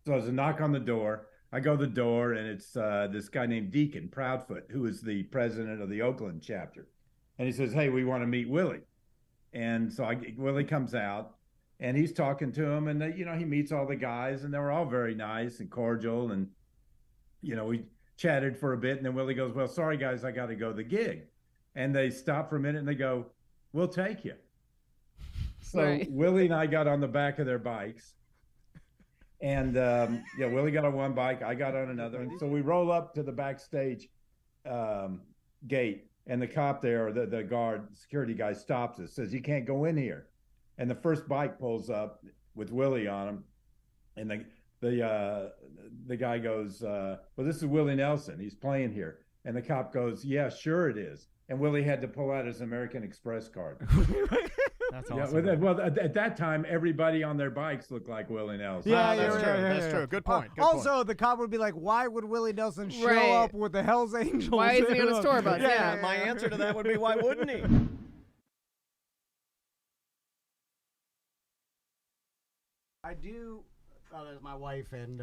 So there's a knock on the door. I go to the door, and it's this guy named Deacon Proudfoot, who is the president of the Oakland chapter. And he says, "Hey, we want to meet Willie." And so Willie comes out, and he's talking to him, and he meets all the guys, and they were all very nice and cordial, and we chatted for a bit, and then Willie goes, "Well, sorry guys, I got to go to the gig," and they stop for a minute, and they go, "We'll take you." So Right. Willie and I got on the back of their bikes, and Willie got on one bike, I got on another, and so we roll up to the backstage gate, and the cop there, or the guard, security guy, stops us, says, "You can't go in here." And the first bike pulls up with Willie on him, and the guy goes, "Well, this is Willie Nelson. He's playing here." And the cop goes, "Yeah, sure it is." And Willie had to pull out his American Express card. That's Yeah, awesome. well, at that time, everybody on their bikes looked like Willie Nelson. Yeah, that's true. That's true. Good point. Good also, point. the cop would be like, "Why would Willie Nelson show Right. up with the Hell's Angels? Why isn't he on his tour bus? Yeah, my answer to that would be, why wouldn't he? I do. Oh, there's my wife and.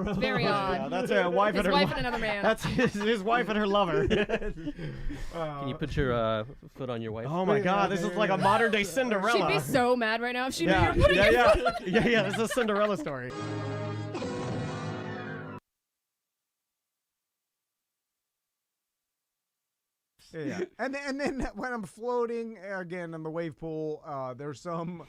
It's very odd. Yeah, that's a wife His and her wife and another man. That's his wife and her lover. Can you put your foot on your wife? Oh my God, this is like a modern day Cinderella. She'd be so mad right now if she yeah, knew you were putting your foot. yeah. This is a Cinderella story. Yeah, and then when I'm floating again in the wave pool, there's some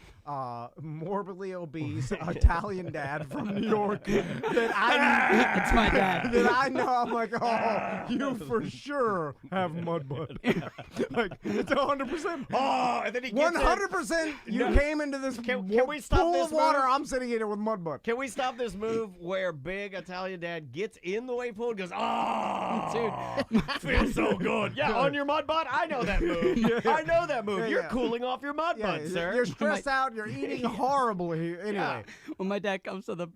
morbidly obese Italian dad from New York that I It's my dad. that I know. I'm like, oh, you for sure have mud butt. Like it's 100%. Oh, and then he gets 100%. You came into this Can we stop pool this of water. move? I'm sitting in it with mud butt. Can we stop this move where big Italian dad gets in the wave pool and goes, "Oh, dude, feels so good." Yeah, on your mud butt. I know that move. I know that move. Yeah, You're yeah. cooling off your mud butt, sir. You're stressed out. You're eating horribly. Anyway, When my dad comes to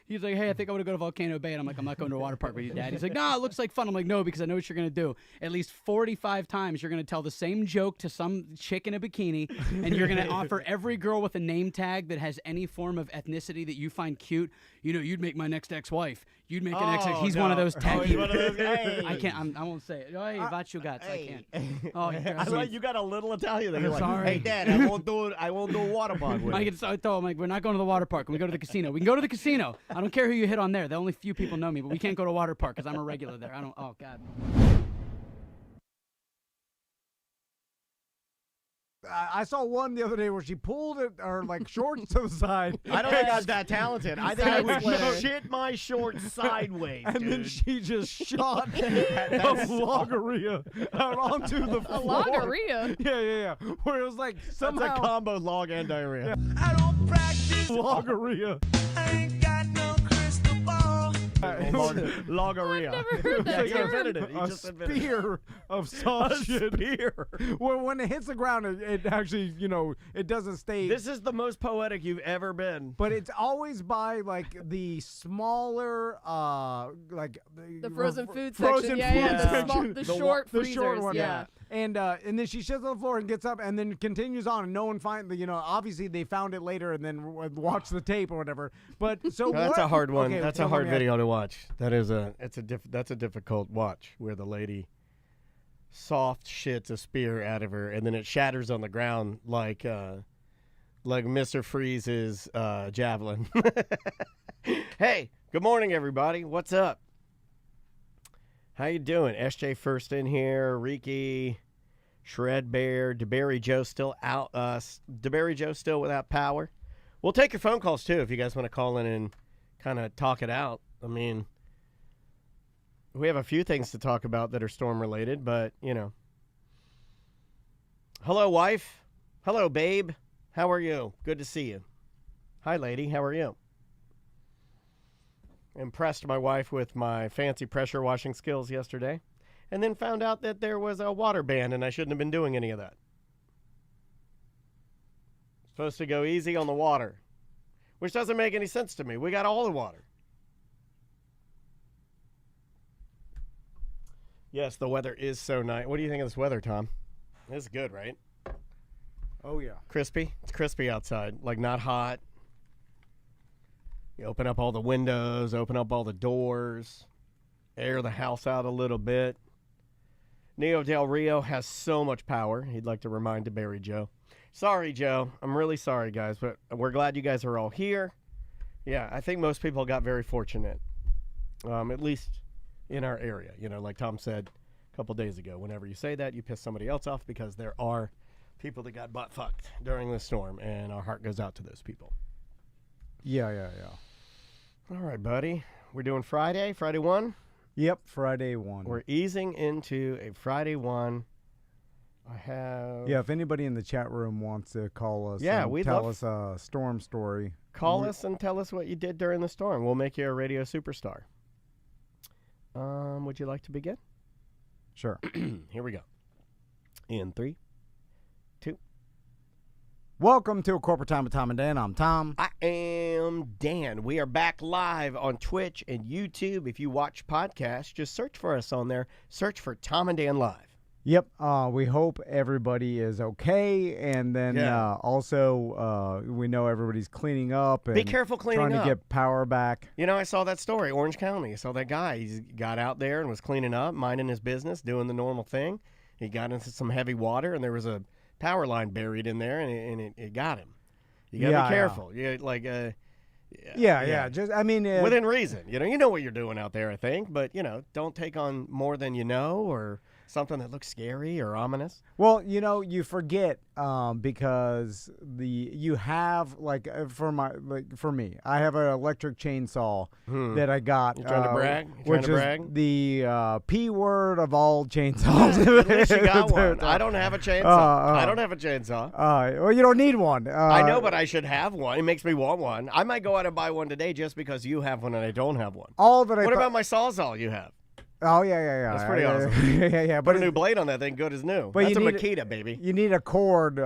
he's like, "Hey, I think I want to go to Volcano Bay," and I'm like, "I'm not going to a water park with you, Dad." He's like, "No, it looks like fun." I'm like, "No, because I know what you're gonna do. At least 45 times, you're gonna tell the same joke to some chick in a bikini, and you're gonna offer every girl with a name tag that has any form of ethnicity that you find cute. You'd make my next ex-wife. You'd make an ex. He's one of those tag. He's one of those. Hey. I can't. I won't say it. Hey, what you got? I can't. Oh, you're I sweet. like you got a little Italian there. You're like, sorry. "Hey, Dad, I won't do a water park with you." I told him, like, we're not going to the water park. We go to the casino. We can go to the casino. I don't care who you hit on there. The only few people know me, but we can't go to water park because I'm a regular there. I don't. Oh God. I saw one the other day where she pulled her like shorts to the side. I don't think I was that talented. I think I would Splitter. shit my shorts sideways, And dude. then she just shot a logorrhea out onto the A floor. logorrhea. Yeah. Where it was like That's somehow a combo log and diarrhea. I don't practice. logorrhea. I ain't got no crystal ball. Logorrhea. Never heard that He term. invented it. He A just invented it. spear of soft shit. Spear. Well, when it hits the ground, it actually, it doesn't stay. This is the most poetic you've ever been. But it's always by like the smaller, like The frozen food frozen section. Yeah, food yeah. section. The short the freezers. short one. Yeah. And then she shits on the floor and gets up and then continues on, and no one finds. Obviously they found it later and then watched the tape or whatever. But so That's what- a hard one. Okay, That's so a hard let me- video to watch. That's a difficult watch where the lady soft shits a spear out of her and then it shatters on the ground like Mr. Freeze's javelin. Hey, good morning everybody. What's up? How you doing? SJ first in here, Riki, Shred Bear, DeBerry Joe still out. DeBerry Joe still without power. We'll take your phone calls too if you guys want to call in and kind of talk it out. I mean, we have a few things to talk about that are storm related, but Hello, wife. Hello, babe. How are you? Good to see you. Hi, lady. How are you? Impressed my wife with my fancy pressure washing skills yesterday, and then found out that there was a water ban and I shouldn't have been doing any of that. Supposed to go easy on the water, which doesn't make any sense to me. We got all the water. Yes, the weather is so nice. What do you think of this weather, Tom? This is good, right? Oh yeah. Crispy? It's crispy outside. Like, not hot. You open up all the windows, open up all the doors, air the house out a little bit. Neo Del Rio has so much power. He'd like to remind DeBerry Joe. Sorry, Joe. I'm really sorry, guys, but we're glad you guys are all here. Yeah, I think most people got very fortunate, at least in our area. You know, like Tom said a couple days ago, whenever you say that, you piss somebody else off because there are people that got butt fucked during the storm, and our heart goes out to those people. Yeah. All right, buddy. We're doing Friday 1. Yep, Friday 1. We're easing into a Friday 1. I have... Yeah, if anybody in the chat room wants to call us we'd tell love... us a storm story. Call us and tell us what you did during the storm. We'll make you a radio superstar. Would you like to begin? Sure. Here we go. In 3, 2. Welcome to A Corporate Time with Tom and Dan. I'm Tom. I am Dan. We are back live on Twitch and YouTube. If you watch podcasts, just search for us on there. Search for Tom and Dan Live. Yep. We hope everybody is okay, and then also we know everybody's cleaning up and be careful cleaning trying up. to get power back. You know, I saw that story, Orange County. I saw that guy. He got out there and was cleaning up, minding his business, doing the normal thing. He got into some heavy water, and there was a power line buried in there, and it got him. You gotta be careful. Yeah, like Yeah. Just within reason. You know what you're doing out there, I think, but don't take on more than you know, or something that looks scary or ominous. Well, you forget because you have for me, I have an electric chainsaw that I got. You trying to brag? Which is the P word of all chainsaws. At least you got one. I don't have a chainsaw. I don't have a chainsaw. Well, you don't need one. I know, but I should have one. It makes me want one. I might go out and buy one today just because you have one and I don't have one. What about my Sawzall you have? Oh, yeah. That's pretty awesome. Yeah. Put a new blade on that thing, good as new. But that's a Makita, baby. You need a cord with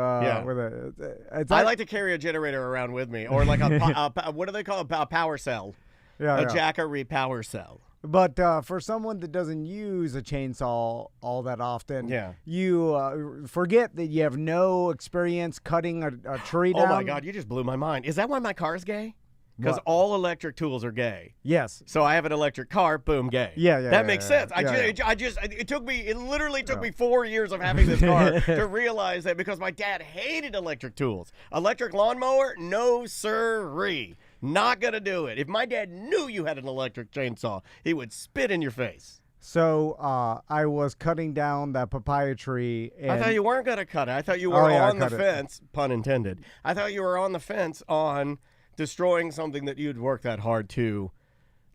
a... I like to carry a generator around with me, or like what do they call it? A power cell. Yeah, a Jackery power cell. But for someone that doesn't use a chainsaw all that often, you forget that you have no experience cutting a tree down. Oh, my God, you just blew my mind. Is that why my car's gay? Because all electric tools are gay. Yes. So I have an electric car, boom, gay. Yeah. That makes sense. It literally took me 4 years of having this car to realize that, because my dad hated electric tools. Electric lawnmower, no sirree. Not going to do it. If my dad knew you had an electric chainsaw, he would spit in your face. So I was cutting down that papaya tree. And I thought you weren't going to cut it. I thought you were on the fence, pun intended. I thought you were on the fence on destroying something that you'd worked that hard to.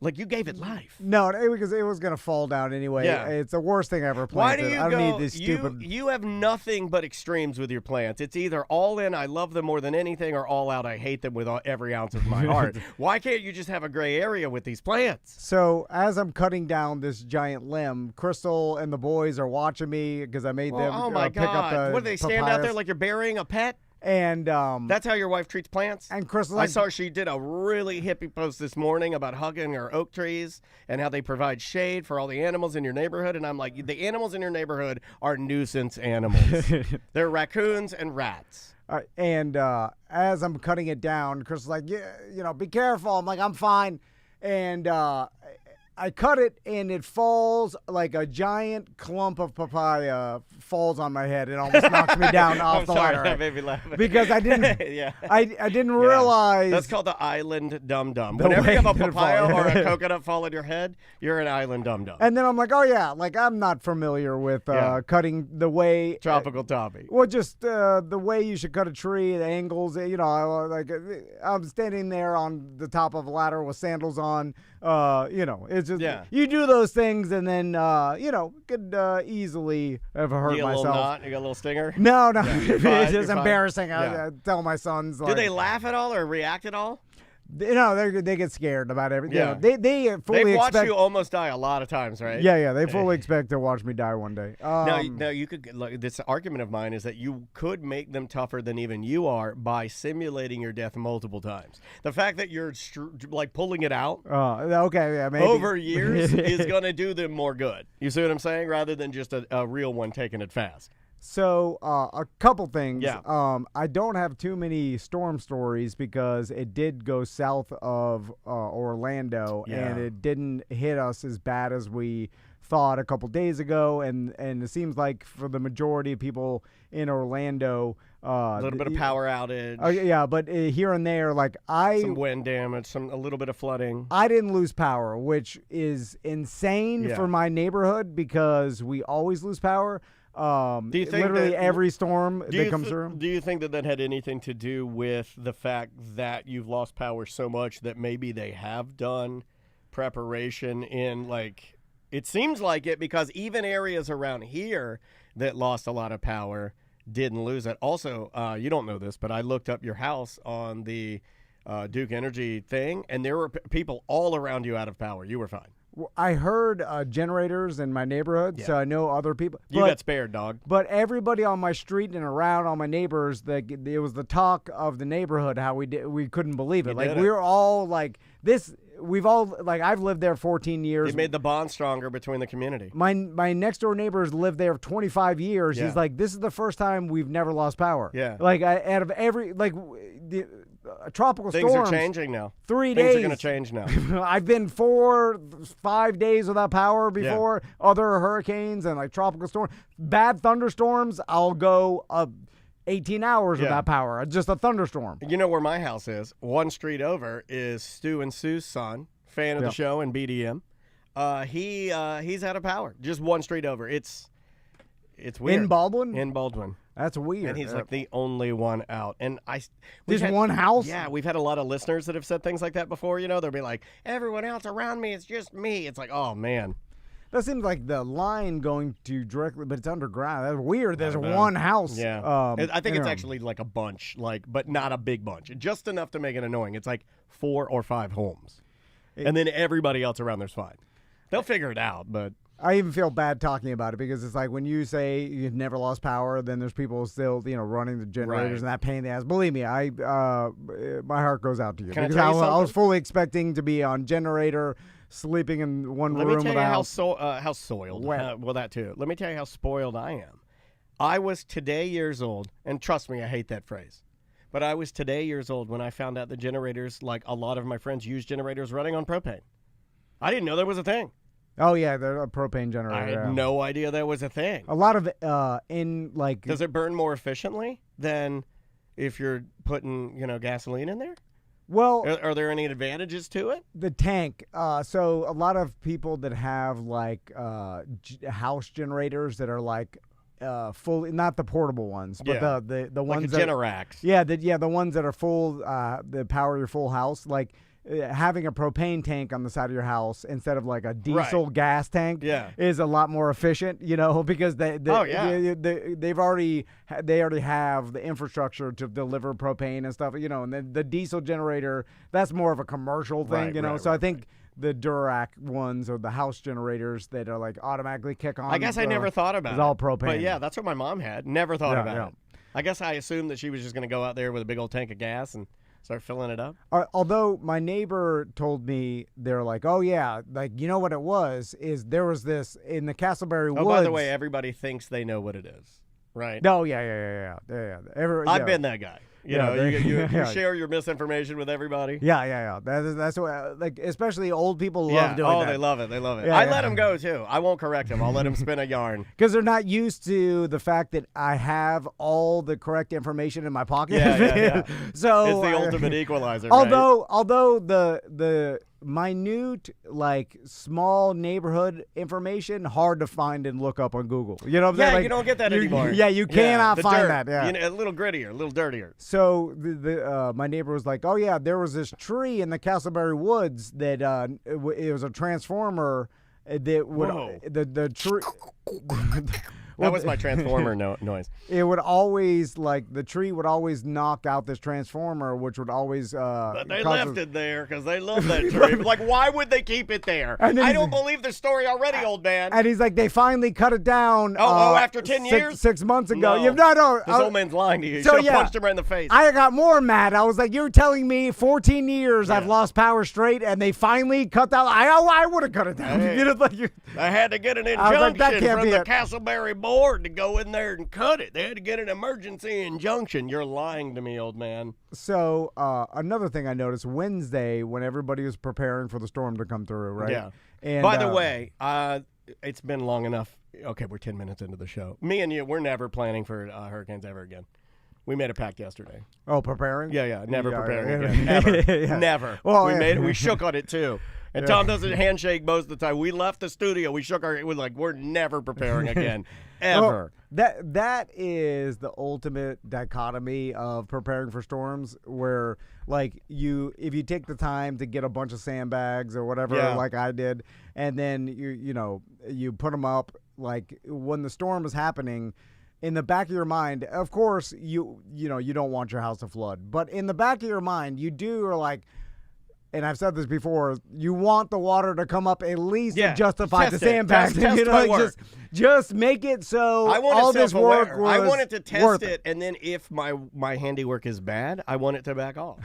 Like, you gave it life. No, because it was going to fall down anyway. Yeah. It's the worst thing I ever planted. Why do you I don't go, need this stupid... You have nothing but extremes with your plants. It's either all in, I love them more than anything, or all out, I hate them with every ounce of my heart. Why can't you just have a gray area with these plants? So, as I'm cutting down this giant limb, Crystal and the boys are watching me because I made them pick up the What, do they stand out there like you're burying a pet? And that's how your wife treats plants? And Crystal, I saw she did a really hippie post this morning about hugging her oak trees and how they provide shade for all the animals in your neighborhood. And I'm like, the animals in your neighborhood are nuisance animals. They're raccoons and rats. And as I'm cutting it down, Crystal's like, be careful. I'm like, I'm fine. And I cut it, and it falls like a giant clump of papaya falls on my head. It almost knocks me down off the ladder. That made me laugh. Because I didn't, I didn't realize. That's called the island dum-dum. Whenever you have a papaya or a coconut fall on your head, you're an island dum-dum. And then I'm like, I'm not familiar with cutting the way. Tropical toppy. Well, just the way you should cut a tree, the angles, I'm standing there on the top of a ladder with sandals on, it's just, you do those things, and then, could easily have hurt you myself. You got a little knot? You got a little stinger? No. It's just embarrassing. I tell my sons. Do they laugh at all or react at all? They get scared about everything. Yeah. They fully watched expect you almost die a lot of times, right? Yeah. They fully expect to watch me die one day. Now you could. This argument of mine is that you could make them tougher than even you are by simulating your death multiple times. The fact that you're pulling it out, maybe over years is going to do them more good. You see what I'm saying? Rather than just a real one taking it fast. So a couple things. Yeah. I don't have too many storm stories because it did go south of Orlando, and Yeah. it didn't hit us as bad as we thought a couple days ago. And it seems like for the majority of people in Orlando, A little bit of power outage. yeah, but here and there, like Some wind damage, a little bit of flooding. I didn't lose power, which is insane Yeah. for my neighborhood because we always lose power. Do you think literally that- every storm that comes Do through? you think that had anything to do with the fact that you've lost power so much that maybe they have done preparation in, like, it seems like it, because even areas around here that lost a lot of power didn't lose it. Also, you don't know this, but I looked up your house on the Duke Energy thing, and there were people all around you out of power. You were fine. I heard generators in my neighborhood, so I know other people. You got spared, dog. But everybody on my street and around, all my neighbors, it was the talk of the neighborhood how we couldn't believe it. You Like did we it. were all like this. We've all like I've lived there 14 years. It made the bond stronger between the community. My next door neighbors lived there 25 years. Yeah. He's like, this is the first time we've never lost power. Yeah. Like out of every tropical Things storms. are changing now. 3 Things days. are going to change now. I've been 4-5 days without power before. Other hurricanes and like tropical storms, bad thunderstorms. I'll go 18 hours Yeah. without power. Just a thunderstorm. You know where my house is? One street over is Stu and Sue's son, fan of Yeah. the show and BDM. He's out of power. Just one street over. It's weird. In Baldwin? In Baldwin. That's weird. And he's like the only one out. And There's one house? Yeah, we've had a lot of listeners that have said things like that before. You know, they'll be like, everyone else around me, it's just me. It's like, oh man. That seems like the line going to directly, but it's underground. That's weird. There's don't know. one house. Yeah. I think it's actually like a bunch, but not a big bunch. Just enough to make it annoying. It's like 4 or 5 homes. And then everybody else around there's fine. They'll figure it out, but I even feel bad talking about it because it's like when you say you've never lost power, then there's people still, running the generators Right. and that pain in the ass. Believe me, my heart goes out to you Can I because tell you I was something? fully expecting to be on generator, sleeping in one let room me tell you without. how soiled. Wet. Well, that too. Let me tell you how spoiled I am. I was today years old, and trust me, I hate that phrase. But I was today years old when I found out that generators, like a lot of my friends, use generators running on propane. I didn't know there was a thing. Oh yeah, they're a propane generator. I had yeah. no idea there was a thing. A lot of in like Does it burn more efficiently than if you're putting, gasoline in there? well Are there any advantages to it? the tank. So a lot of people that have like house generators that are like fully, not the portable ones, but Yeah. the Like a ones that Generac. Yeah, the ones that are full, that power your full house, like having a propane tank on the side of your house instead of like a diesel gas tank, Yeah. is a lot more efficient. Because Oh, yeah. they already have the infrastructure to deliver propane and stuff. And then the diesel generator, that's more of a commercial thing. Right, So I right, think the Durac ones or the house generators that are like automatically kick on. I guess I never thought about it's it. all propane. But yeah, that's what my mom had. Never thought Yeah, about yeah. it. I guess I assumed that she was just going to go out there with a big old tank of gas and start filling it up. Although my neighbor told me, they're like, oh yeah, like what it was is there was this in the Castleberry Woods. Oh, by the way, everybody thinks they know what it is, right? No, yeah. I've been that guy. You Yeah, know, they- you yeah. share your misinformation with everybody. Yeah. That's what like especially old people love Yeah. doing Oh, that. they love it. They love it. Yeah, I yeah. let him go too. I won't correct him. I'll let him spin a yarn. Because they're not used to the fact that I have all the correct information in my pocket. Yeah. So It's the ultimate equalizer. Although the minute, like small neighborhood information, hard to find and look up on Google. You know what I'm Yeah, saying? Like, you don't get that anymore. Yeah, you cannot the find dirt. that. Yeah. You know, a little grittier, a little dirtier. So my neighbor was like, "Oh yeah, there was this tree in the Castleberry Woods that it was a transformer that would Whoa. the tree." That was my transformer noise. It would always the tree would always knock out this transformer, which would always. But they cause left it there because they love that tree. Like, why would they keep it there? And then I he's- don't believe the story already, old man. And he's like, they finally cut it down. After 10 years? 6 months ago. No. No. This old man's lying to you. You So, should have yeah. punched him right in the face. I got more mad. I was like, you're telling me 14 years I've Yeah. lost power straight, and they finally cut that. I would have cut it down. Hey. You know, like you. I had to get an I was like, that injunction can't from be the it. Castleberry afford to go in there and cut it. They had to get an emergency injunction. You're lying to me, old man. So another thing I noticed Wednesday when everybody was preparing for the storm to come through, right? Yeah. And, By the way, it's been long enough. Okay, we're 10 minutes into the show. Me and you, we're never planning for hurricanes ever again. We made a pact yesterday. Oh, preparing? Yeah, never Yeah, preparing yeah, again. yeah. Ever. Yeah. Never. Well, we yeah. made it. We shook on it too. And Yeah. Tom doesn't handshake most of the time. We left the studio. We shook our. It was like we're never preparing again, ever. Well, that is the ultimate dichotomy of preparing for storms, where like if you take the time to get a bunch of sandbags or whatever, Yeah. like I did, and then you put them up, like when the storm is happening. In the back of your mind, of course, you don't want your house to flood, but in the back of your mind, are like, and I've said this before, you want the water to come up at least to justify the test it. sandbags. Test my work. Just make it so I want all it this work self-aware. was I want it to test worth it, and then if my handiwork is bad, I want it to back off.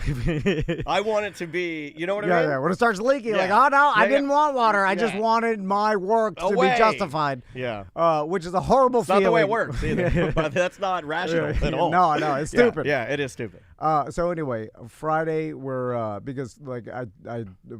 I want it to be, you know what I mean? Yeah. When it starts leaking, Yeah. like, oh no, I Yeah, didn't want water. I just Yeah. wanted my work to Away. be justified. Yeah. Which is a horrible It's not feeling. the way it works either. But that's not rational at all. No, it's Yeah, stupid. Yeah, it is stupid. So anyway, Friday we're because like I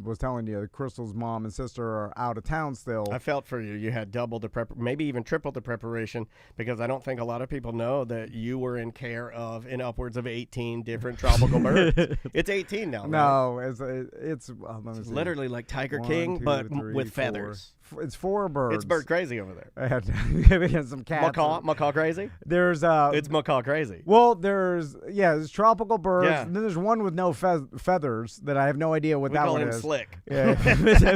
was telling you, Crystal's mom and sister are out of town still. I felt for you. You had double the maybe even triple the preparation, because I don't think a lot of people know that you were in care of in upwards of 18 different tropical birds. It's 18 now. Right? No, it's let me see. Literally like Tiger 1, King, 2, but 3, with 4. feathers. It's 4 birds. It's bird crazy over there. I had some cats. Macaw crazy? There's It's macaw crazy. well, there's tropical birds. Yeah. And then there's one with no feathers that I have no idea what We that call one him is. Slick. Yeah,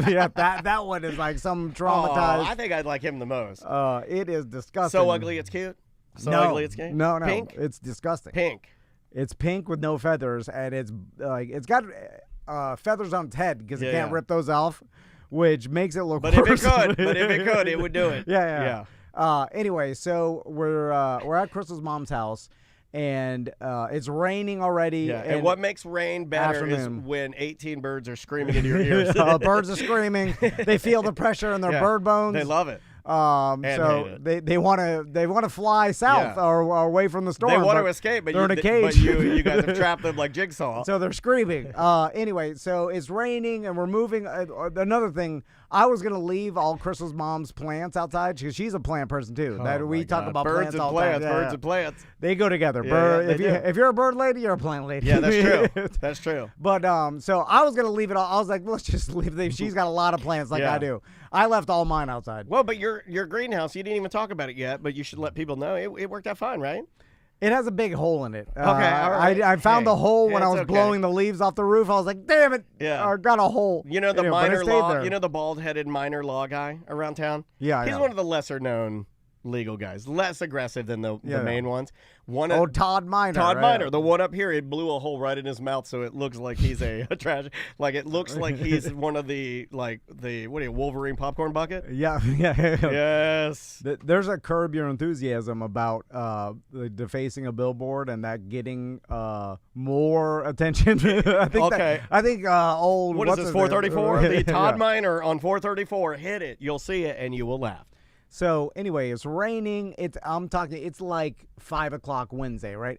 yeah, that one is like some traumatized. I think I'd like him the most. It is disgusting. So ugly it's cute? So no, ugly it's cute? No, Pink? it's disgusting. Pink. It's pink with no feathers, and it's like it's got feathers on its head because it can't rip those off, which makes it look But if worse. it could, it would do it. Yeah. Anyway, so we're at Crystal's mom's house, and it's raining already. Yeah. And what makes rain better Afternoon. is when 18 birds are screaming into your ears. Birds are screaming. They feel the pressure in their Yeah. bird bones. They love it. So hate they want to fly south Yeah. or away from the storm. They want but to escape, but they're in a But cage. you guys have trapped them like Jigsaw. So they're screaming. Anyway, so it's raining and we're moving. Another thing, I was gonna leave all Crystal's mom's plants outside because she's a plant person too. Oh We my talk God. about birds plants and all plants. the time. Birds and plants. They go together. Yeah, they do. If you're a bird lady, you're a plant lady. Yeah, that's true. That's true. But so I was gonna leave it all. I was like, let's just leave it. She's got a lot of plants like Yeah. I do. I left all mine outside. Well, but your greenhouse, you didn't even talk about it yet, but you should let people know it worked out fine, right? It has a big hole in it. Okay, all right. I found Hey, the hole when I it's was okay. blowing the leaves off the roof. I was like, damn it. Yeah. I got a hole. You know the Anyway, but it minor stayed law. there. You know the bald-headed minor law guy around town. Yeah, he's yeah. one of the lesser-known legal guys, less aggressive than the Yeah. main ones. Oh, Todd Minor. Todd right? Minor, the one up here, it blew a hole right in his mouth, so it looks like he's a trash. Like it looks like he's one of the Wolverine popcorn bucket. Yeah. Yes. There's a Curb Your Enthusiasm about defacing a billboard and that getting more attention. I think old. What is what's this? his 434. name? The Todd Yeah. Minor on 434. Hit it. You'll see it, and you will laugh. So anyway, it's raining. It's like 5 o'clock Wednesday, right?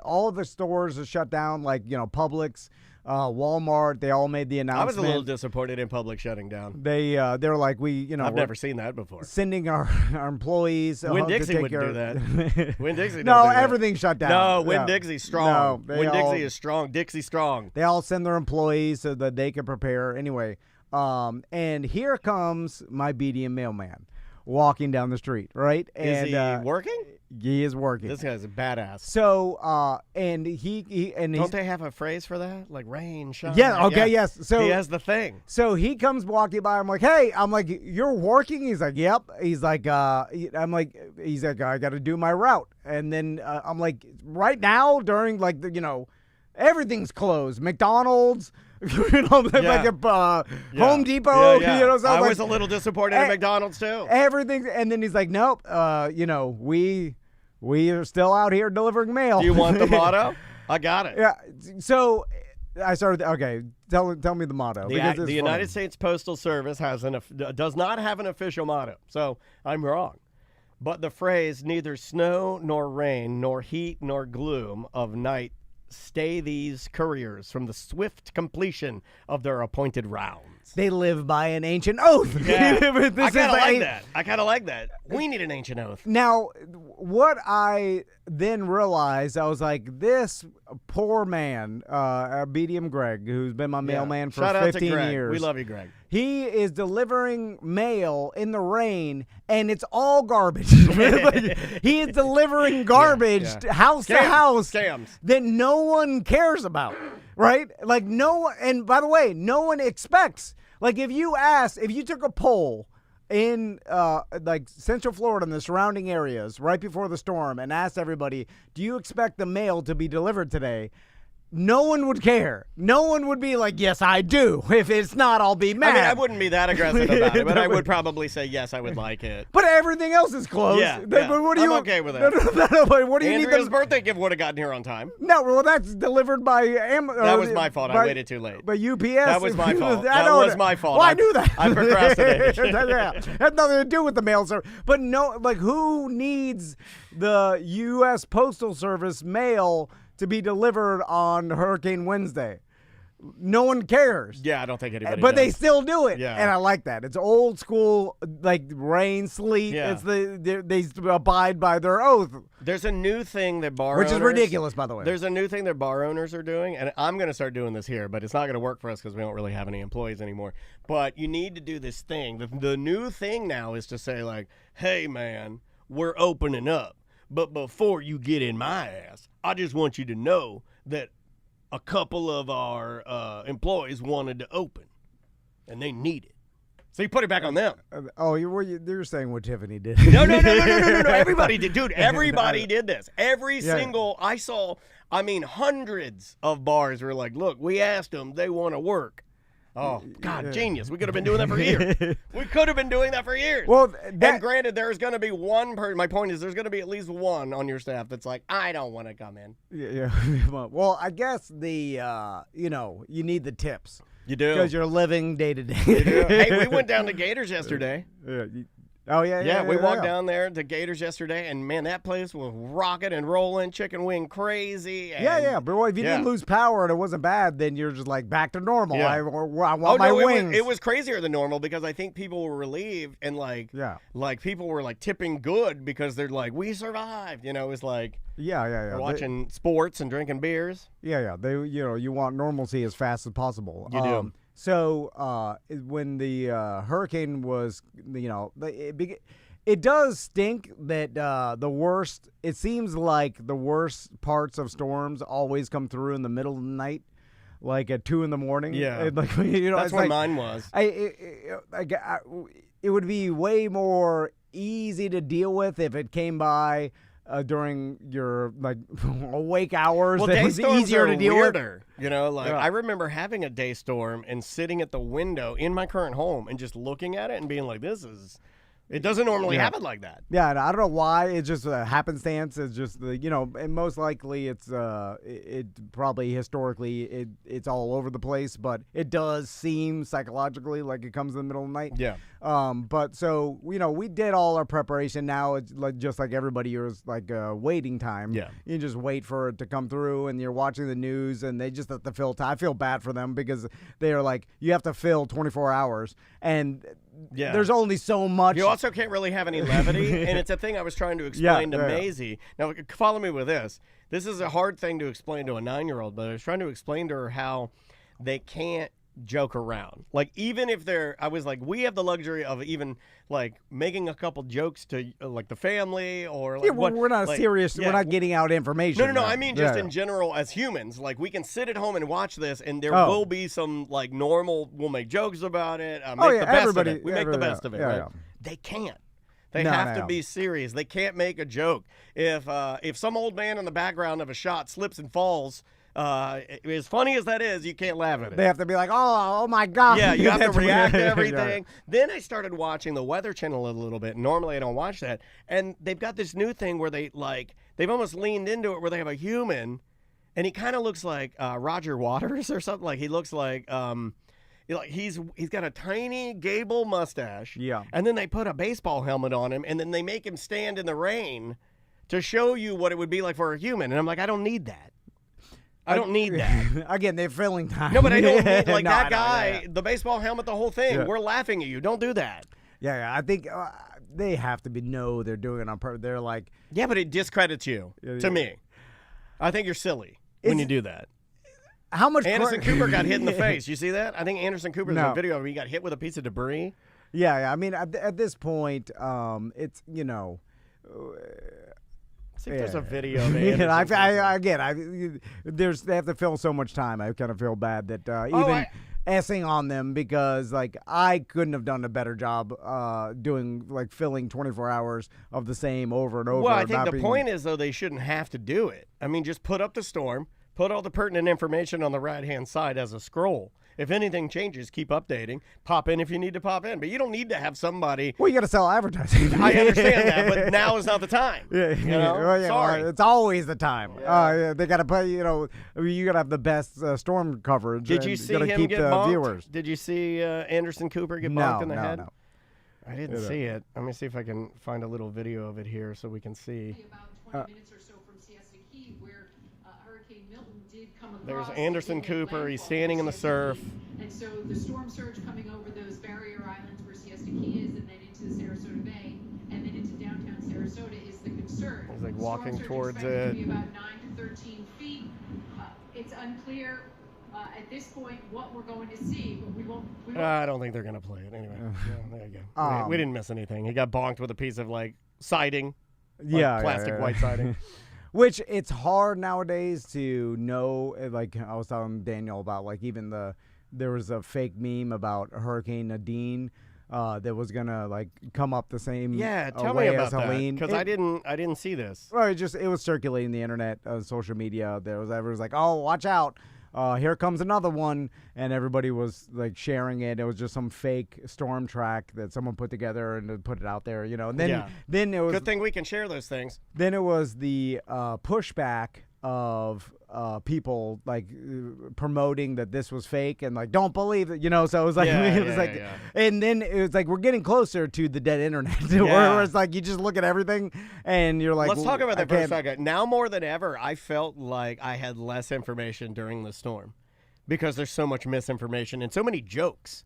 All of the stores are shut down, like, Publix, Walmart. They all made the I announcement. was a little disappointed in Public shutting down. They're like, I've we're never seen that before. sending our employees. Winn to Dixie take wouldn't care do of- that. Winn Dixie don't No, do that. everything's shut down. No, Winn Yeah. Dixie's strong. No, Winn they all- Dixie is strong. Dixie strong. They all send their employees so that they can prepare. Anyway, and here comes my BDM mailman walking down the street, right? Is And he working? he is working. This guy's a badass. So, and Don't he's they have a phrase for that? Like rain, shine? yeah, okay, yes. So he has the thing. So he comes walking by. I'm like, hey, you're working? He's like, yep. He's like, I'm like, I got to do my route. And then I'm like, right now during like everything's closed. McDonald's, Home Depot. Yeah. So I like, was a little disappointed at McDonald's too. everything. And then he's like, nope. We are still out here delivering mail. Do you want the motto? I got it. Yeah. So I started. Okay, tell me the motto. The because it's funny. United States Postal Service does not have an official motto, so I'm wrong. But the phrase, neither snow nor rain, nor heat nor gloom of night stay these couriers from the swift completion of their appointed rounds. They live by an ancient oath. Yeah. This I is kind of like a- that. I kind of like that. We need an ancient oath. Now, what I then realized, I was like, this poor man, BDM Greg, who's been my mailman for Shout out 15 to Greg. years. We love you, Greg. He is delivering mail in the rain, and it's all garbage. Like, he is delivering garbage house to Scams. house Scams. that no one cares about, right? Like no one. And by the way, no one expects. Like if you took a poll in like Central Florida and the surrounding areas right before the storm and asked everybody, do you expect the mail to be delivered today? No one would care. No one would be like, yes, I do. If it's not, I'll be mad. I mean, I wouldn't be that aggressive about it, but I would probably say, yes, I would like it. But everything else is closed. Yeah, But what do you? I'm okay with it. No, but what do you Andrea's need them? birthday gift would have gotten here on time. No, well, that's delivered by That was my fault. I waited too late. By UPS. That was my fault. I That know was my fault. Well, I knew that. I procrastinated. Yeah, had nothing to do with the mail service. But no, like, who needs the U.S. Postal Service mail to be delivered on Hurricane Wednesday? No one cares. Yeah, I don't think anybody But they does. still do it, Yeah. and I like that. It's old school, like rain, sleet. Yeah. It's they abide by their oath, There's a new thing that bar which is owners- ridiculous, by the way. There's a new thing that bar owners are doing, and I'm going to start doing this here, but it's not going to work for us because we don't really have any employees anymore. But you need to do this thing. The new thing now is to say, like, hey, man, we're opening up. But before you get in my ass, I just want you to know that a couple of our employees wanted to open, and they need it. So you put it back on them. You're saying what Tiffany did. No. Everybody did. Dude, everybody did this. Every single, I saw, hundreds of bars were like, look, we asked them, they want to work. Oh, God, genius. We could have been doing that for years. We could have been doing that for years. Well, and granted, there's going to be one person, my point is there's going to be at least one on your staff that's like, I don't want to come in. Yeah. Well, I guess you need the tips. You do. Because you're living day to day. Hey, we went down to Gators yesterday. Yeah. We walked down there to Gators yesterday, and man, that place was rocking and rolling, chicken wing crazy. And Yeah. But if you didn't lose power and it wasn't bad, then you're just like back to normal. I want my wings. It was crazier than normal because I think people were relieved and like people were like tipping good because they're like, we survived. It was like yeah. watching sports and drinking beers. Yeah. They you want normalcy as fast as possible. You do. So when the hurricane was, it does stink that the worst. It seems like the worst parts of storms always come through in the middle of the night, like at 2 a.m. Yeah, that's where like, mine was. It would be way more easy to deal with if it came by during your awake hours. Well, that day was storms easier are to deal weirder. with. I remember having a day storm and sitting at the window in my current home and just looking at it and being like, it doesn't normally happen like that. Yeah, and I don't know why. It's just a happenstance. It's just and most likely it's it probably historically it's all over the place, but it does seem psychologically like it comes in the middle of the night. Yeah. But so we did all our preparation. Now it's like just like everybody, you're like waiting time. Yeah. You just wait for it to come through, and you're watching the news, and they just have to fill time. I feel bad for them because they are like, you have to fill 24 hours, and there's only so much. You also can't really have any levity, and it's a thing I was trying to explain to Maisie. Now, follow me with this. This is a hard thing to explain to a 9-year-old, but I was trying to explain to her how they can't joke around. Like, even if I was like, we have the luxury of even like making a couple jokes to like the family or like we're not serious. We're not getting out information. No. I mean, just in general as humans, like we can sit at home and watch this, and there will be some like normal. We'll make jokes about it. Make the best of it. We make the best of it. Right? They can't. They have to be serious. They can't make a joke. If some old man in the background of a shot slips and falls, as funny as that is, you can't laugh at it. They have to be like, oh my God. Yeah, you have to react to everything. Then I started watching the Weather Channel a little bit. Normally I don't watch that. And they've got this new thing where they've almost leaned into it where they have a human, and he kind of looks like Roger Waters or something. Like he looks like Like he's got a tiny Gable mustache. Yeah. And then they put a baseball helmet on him, and then they make him stand in the rain to show you what it would be like for a human. And I'm like, I don't need that. I don't need that. Again, they're filling time. No, but I don't need like No, that I know, guy, the baseball helmet, the whole thing. Yeah. We're laughing at you. Don't do that. Yeah, I think they have to know they're doing it on purpose. They're like, Yeah, but it discredits you to me. I think you're silly when you do that. how much? Anderson Cooper got hit in the face. You see that? I think Anderson Cooper's No. a video of him. He got hit with a piece of debris. Yeah. I mean, at this point, it's I think there's a video of they Anderson Cooper. they have to fill so much time. I kind of feel bad that even essing on them because like I couldn't have done a better job doing like filling 24 hours of the same over and over. Well, I think not the being- point is, though, they shouldn't have to do it. I mean, just put up the storm, put all the pertinent information on the right-hand side as a scroll. If anything changes, keep updating. Pop in if you need to pop in. But you don't need to have somebody. Well, you got to sell advertising. I understand that, but now is not the time. Yeah, You know? well, yeah, Sorry. well, it's always the time. They got to put, you got to have the best storm coverage. Did you and see gotta him keep get the bonked? viewers. Did you see Anderson Cooper get No, bonked in the no, head? no. I didn't see it. Let me see if I can find a little video of it here so we can see. About 20 minutes or so from Siesta Key, where Hurricane Milton did come There's across. Anderson and hit Cooper. He's landfall standing in the Siesta surf. Key. And so the storm surge coming over those barrier islands where Siesta Key is, and then into the Sarasota Bay, and then into downtown Sarasota is the concern. He's, like, The walking storm surge towards expected it. To be about 9 to 13 feet. It's unclear at this point what we're going to see, but we won't. I don't think they're going to play it anyway. Yeah, there you go. We didn't miss anything. He got bonked with a piece of like siding. Like plastic white siding. Which it's hard nowadays to know. Like I was telling Daniel about, like even there was a fake meme about Hurricane Nadine that was gonna like come up the same. Yeah, tell way me about as that Helene. because I didn't see this. Well, it was circulating the internet, social media. Everyone was like, "Oh, watch out! Here comes another one," and everybody was like sharing it. It was just some fake storm track that someone put together and put it out there, And then it was Good thing we can share those things. Then it was the pushback of people like promoting that this was fake and like don't believe it, So it was like and then it was like we're getting closer to the dead internet where it's like you just look at everything and you're like, Let's talk about that for a second. Now more than ever, I felt like I had less information during the storm because there's so much misinformation and so many jokes.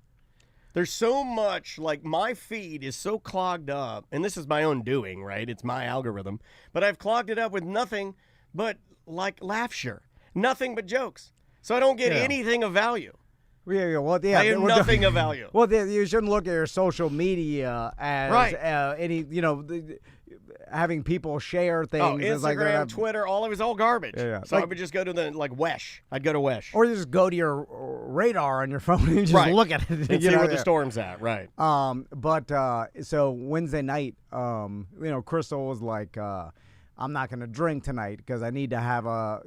There's so much, like my feed is so clogged up, and this is my own doing, right? It's my algorithm, but I've clogged it up with nothing but like laughter, nothing but jokes. So I don't get anything of value. I have nothing of value. Well, you shouldn't look at your social media as any, having people share things. Oh, as like Instagram, Twitter, all of it's all garbage. Yeah. So I would just go to the Wesh. I'd go to Wesh. Or you just go to your radar on your phone and just look at it. And see where the storm's at, right. So Wednesday night, Crystal was like, I'm not going to drink tonight because I need to have I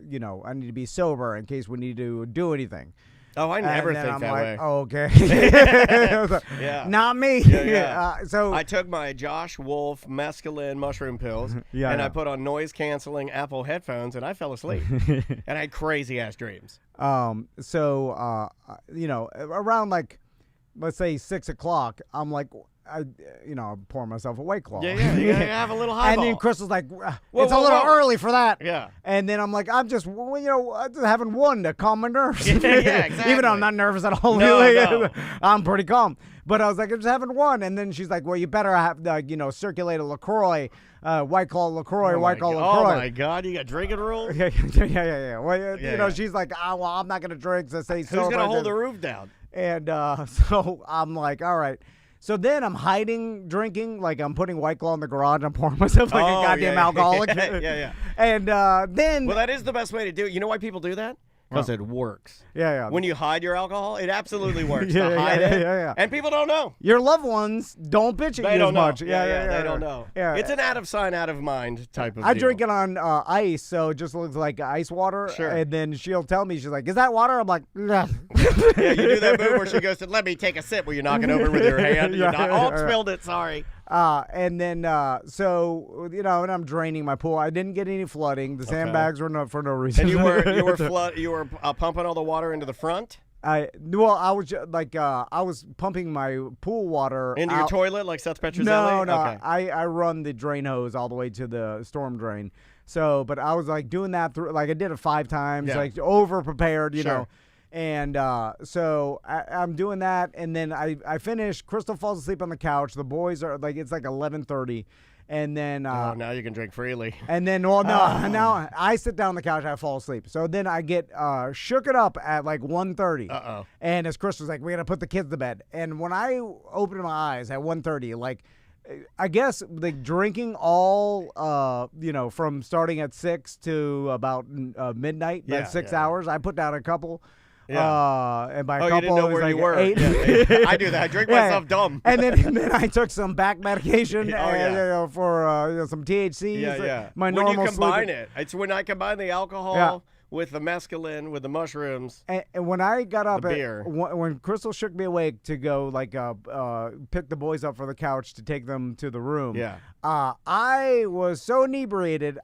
need to be sober in case we need to do anything. Oh, I never think I'm that like, way. oh, okay. I was like, Yeah. Not me. Yeah. So I took my Josh Wolf mescaline mushroom pills, I put on noise-canceling Apple headphones, and I fell asleep. And I had crazy-ass dreams. around like, let's say 6 o'clock, I'm like, I pour myself a White Claw. Yeah, you gotta have a little highball. And then Crystal's like, it's Whoa, a little whoa. early for that. Yeah. And then I'm like, I'm just, I'm just having one to calm my nerves. Yeah, exactly. Even though I'm not nervous at all. No, really. no. I'm pretty calm. But I was like, I'm just having one. And then she's like, well, you better have, circulate a LaCroix, White Claw LaCroix, White Claw LaCroix. Oh, my God. You got drinking rules? Yeah. Well, Yeah. she's like, well, I'm not going to drink. So say Who's going to hold the roof down? And so I'm like, all right. So then I'm hiding drinking, like I'm putting White Claw in the garage and I'm pouring myself like a goddamn alcoholic. Yeah. And then... Well, that is the best way to do it. You know why people do that? Because it works. Yeah. When you hide your alcohol, it absolutely works. Yeah, to hide it. yeah. And people don't know. Your loved ones don't bitch at They you don't as know. much. Yeah, they don't know. Yeah. It's an out of sight, out of mind type of I deal. drink it on ice, so it just looks like ice water. Sure. And then she'll tell me, she's like, is that water? I'm like, nah. Yeah, you do that move where she goes to, let me take a sip where you're knocking over with your hand. You're not, oh, spilled it, sorry. And then, and I'm draining my pool. I didn't get any flooding. The sandbags were for no reason. And you were pumping all the water into the front? I was pumping my pool water Into your out. toilet like Seth Petrozelli? No. Okay. I run the drain hose all the way to the storm drain. So, but I was like doing that through, like I did it 5 times, Yeah. like over prepared, you Sure. know. And so I'm doing that, and then I finish. Crystal falls asleep on the couch. The boys are like, it's like 11:30, and then Oh, now you can drink freely. and then now I sit down on the couch, I fall asleep. So then I get shook it up at like 1:30. Uh-oh. And as Chris was like, we gotta put the kids to bed. And when I opened my eyes at 1:30, like I guess like drinking all from starting at 6 to about midnight, Yeah, that's 6 yeah. hours. I put down a couple. Yeah. And by Oh, couple, you didn't know it was where like you were. 8. Yeah. I do that. I drink Yeah, myself dumb. And then I took some back medication for some THC. Yeah. My when normal you combine sleeping. it, it's when I combine the alcohol with the mescaline, with the mushrooms. And when I got up, The beer. when Crystal shook me awake to go pick the boys up for the couch to take them to the room, Yeah. I was so inebriated.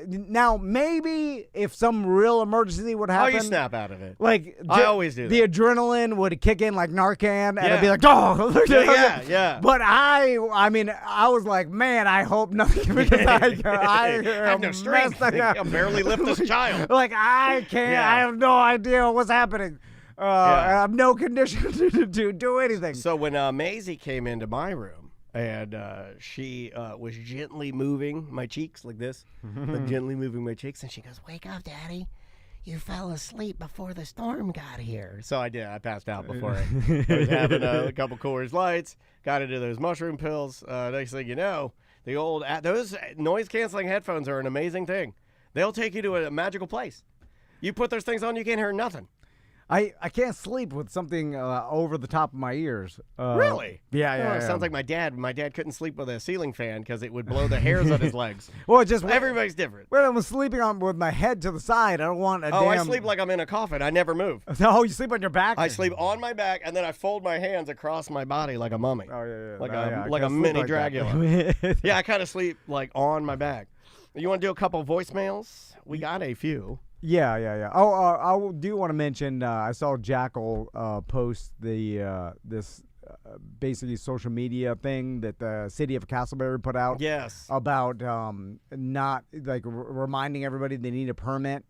Now maybe if some real emergency would Oh, happen, you snap out of it. like I always do the that. adrenaline would kick in like Narcan, and Yeah. I'd be like, oh, Yeah. But I was like, man, I hope nothing because I have no strength. messed up. I'll barely lift this child. Like I can't. Yeah. I have no idea what's happening. I have no condition to do anything. So when Maisie came into my room and she was gently moving my cheeks like this, like gently moving my cheeks, and she goes, "Wake up, Daddy. You fell asleep before the storm got here." So I did. I passed out before it. I was having a couple Coors Lights, got into those mushroom pills. Next thing you know, those noise-canceling headphones are an amazing thing. They'll take you to a magical place. You put those things on, you can't hear nothing. I can't sleep with something over the top of my ears. Really? Yeah. It sounds like my dad. My dad couldn't sleep with a ceiling fan because it would blow the hairs on his legs. Well, just Everybody's different. when I'm sleeping with my head to the side, I don't want a damn. I sleep like I'm in a coffin. I never move. Oh, you sleep on your back? I sleep on my back, and then I fold my hands across my body like a mummy. Oh yeah. Like No, yeah, I like a can't sleep mini like that. Dracula. Yeah, I kind of sleep like on my back. You want to do a couple voicemails? We got a few. Yeah. Oh, I do want to mention. I saw Jackal post this basically social media thing that the city of Castleberry put out. Yes. About not like reminding everybody they need a permit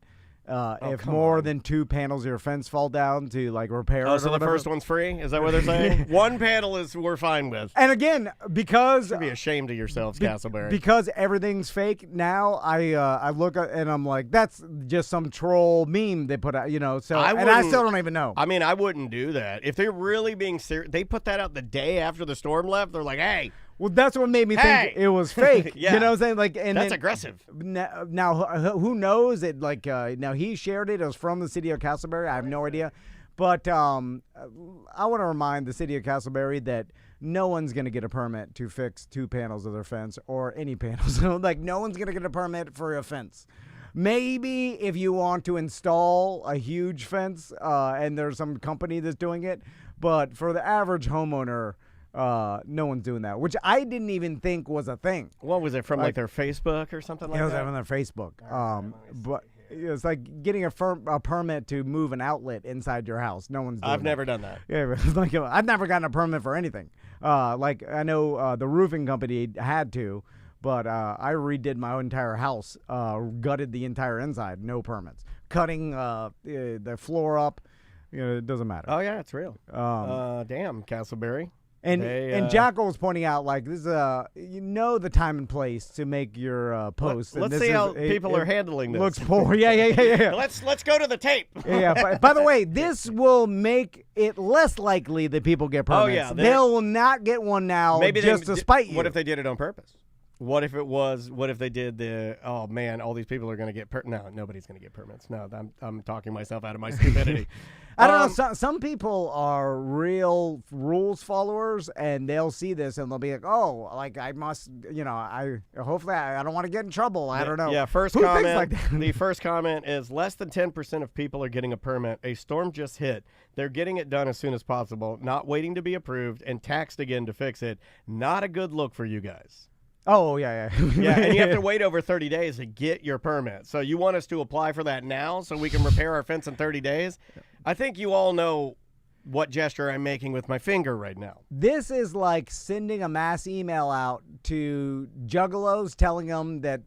if come more on. than 2 panels of your fence fall down to like repair. Oh, it so or the whatever. first one's free? Is that what they're saying? One panel is we're fine with. And again, because Be ashamed of yourselves, Castleberry. because everything's fake now, I look at and I'm like, that's just some troll meme they put out, So I and I wouldn't- still don't even know. I mean, I wouldn't do that. If they're really being serious, they put that out the day after the storm left. They're like, hey, Well, that's what made me Hey! think it was fake. Yeah. You know what I'm saying? Like, and that's then, aggressive. Now, who knows? It like now he shared it. It was from the city of Castleberry. I have no idea, but I want to remind the city of Castleberry that no one's gonna get a permit to fix 2 panels of their fence or any panels. Like, no one's gonna get a permit for a fence. Maybe if you want to install a huge fence, and there's some company that's doing it, but for the average homeowner. No one's doing that, which I didn't even think was a thing. What was it from, like their Facebook or something like It was that? on their Facebook. But it's like getting a permit to move an outlet inside your house. No one's doing I've that. never done that. Yeah, it's like I've never gotten a permit for anything. Like I know the roofing company had to, but I redid my entire house, gutted the entire inside, no permits. Cutting the floor up, it doesn't matter. Oh yeah, it's real. Damn, Castleberry. And They, and Jackal was pointing out, like, this is the time and place to make your post. Let's see how people are handling this. Looks poor. Yeah. Let's go to the tape. Yeah. By the way, this will make it less likely that people get permits. Oh, yeah, They'll not get one now just to spite you. What if they did it on purpose? What if they did all these people are going to get no, nobody's going to get permits. No, I'm talking myself out of my stupidity. I don't know. Some people are real rules followers, and they'll see this and they'll be like, "Oh, like I must, hopefully I don't want to get in trouble." I don't know. Yeah, first Who thinks comment. like that? The first comment is less than 10% of people are getting a permit. A storm just hit. They're getting it done as soon as possible, not waiting to be approved and taxed again to fix it. Not a good look for you guys. Oh, yeah. Yeah, and you have to wait over 30 days to get your permit. So you want us to apply for that now so we can repair our fence in 30 days? I think you all know what gesture I'm making with my finger right now. This is like sending a mass email out to juggalos telling them that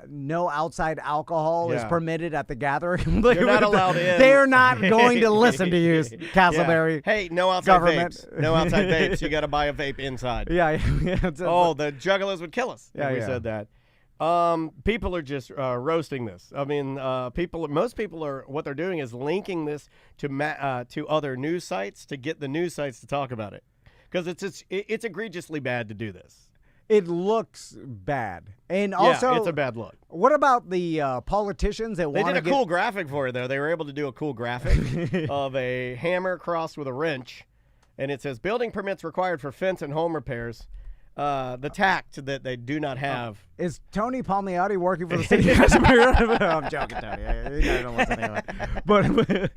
no outside alcohol is Yeah. permitted at the gathering. You're not allowed in. They're not going to listen to you, Castleberry. Yeah. Hey, no outside government. vapes. No outside vapes. You got to buy a vape inside. Yeah. It's Oh, the juggalos would kill us Yeah, if we yeah. said that. People are just roasting this. I mean, most people are. What they're doing is linking this to other news sites to get the news sites to talk about it, because it's egregiously bad to do this. It looks bad. And also, yeah, it's a bad look. What about the politicians that They want did to a cool graphic for it though. They were able to do a cool graphic of a hammer crossed with a wrench, and it says building permits required for fence and home repairs. The tact that they do not have. Is Tony Palmiotti working for the city of Casimir? I'm joking, Tony. You don't listen anyway. But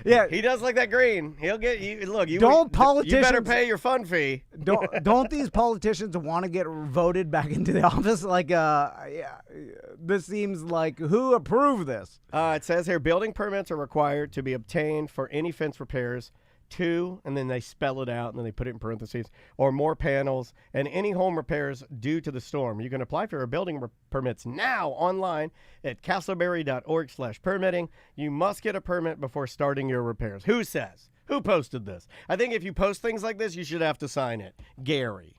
yeah, He does like that green. He'll get you. Look, you Don't You better politicians- pay your fund fee. don't these politicians want to get voted back into the office? Like, this seems like who approved this? It says here building permits are required to be obtained for any fence repairs. 2, and then they spell it out, and then they put it in parentheses, or more panels, and any home repairs due to the storm. You can apply for your building permits now online at castleberry.org/permitting. You must get a permit before starting your repairs. Who says? Who posted this? I think if you post things like this, you should have to sign it. Gary.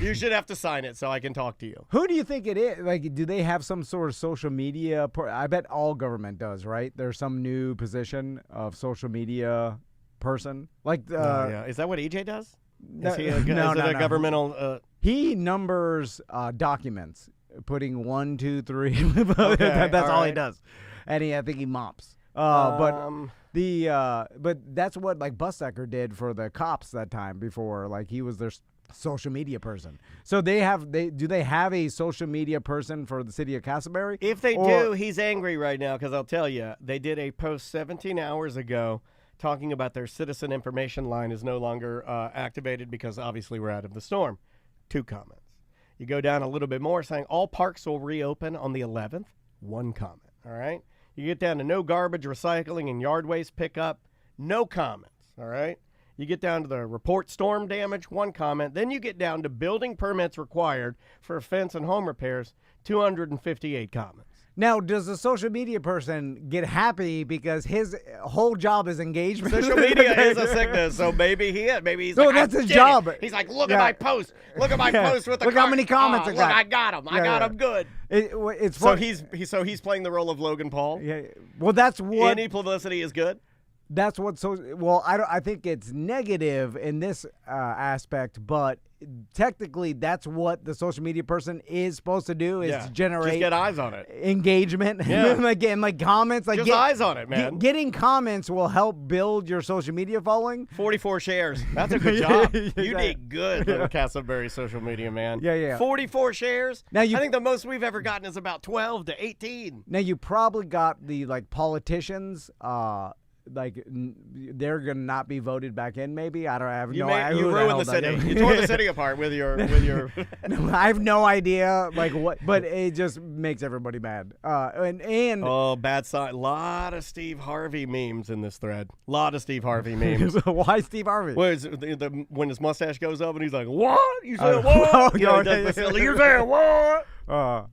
You should have to sign it so I can talk to you. Who do you think it is? Like, do they have some sort of social media? I bet all government does, right? There's some new position of social media person. Like, Yeah. Is that what EJ does? No, Is he a, no, is it no, a no. governmental... He numbers documents, putting 1, 2, 3. Okay, That's all he right. does, and I think he mops. Um, But that's what like Bussecker did for the cops that time before. Like he was their social media person. So do they have a social media person for the city of Castleberry? If they Or- do, he's angry right now because I'll tell you, they did a post 17 hours ago talking about their citizen information line is no longer activated because obviously we're out of the storm. 2 comments. You go down a little bit more saying all parks will reopen on the 11th. 1 comment. All right. You get down to no garbage, recycling, and yard waste pickup. No comments. All right. You get down to the report storm damage. 1 comment. Then you get down to building permits required for fence and home repairs. 258 comments. Now, does the social media person get happy because his whole job is engagement? Social media is a sickness, so maybe he's No, like, that's I his did it. job. He's like, look Yeah. at my post. Look at my Yeah. post with the Look how car- many comments I look, got. I got him. I Yeah, got yeah. him good. It's So for, he's playing the role of Logan Paul. yeah. Well, that's what Any publicity is good. That's what I think it's negative in this aspect, but technically that's what the social media person is supposed to do is Yeah. generate Just get eyes on it. engagement. Yeah. like comments, like Just eyes on it, man. Getting comments will help build your social media following. 44 shares. That's a good job. Yeah. You did good, little Castleberry social media man. Yeah, yeah. 44 shares. Now you- I think the most we've ever gotten is about 12 to 18. Now you probably got the like politicians. They're gonna not be voted back in. Maybe I don't have You no idea. you who ruined hell the does city. it. You tore the city apart with your No, I have no idea, like what, but it just makes everybody mad. And Oh, bad sign. Lot of Steve Harvey memes in this thread. Lot of Steve Harvey memes. why Steve Harvey? Whereas when his mustache goes up and he's like, "What? You said Oh, what?" You know, he yeah, does the yeah. silly, "You said what?"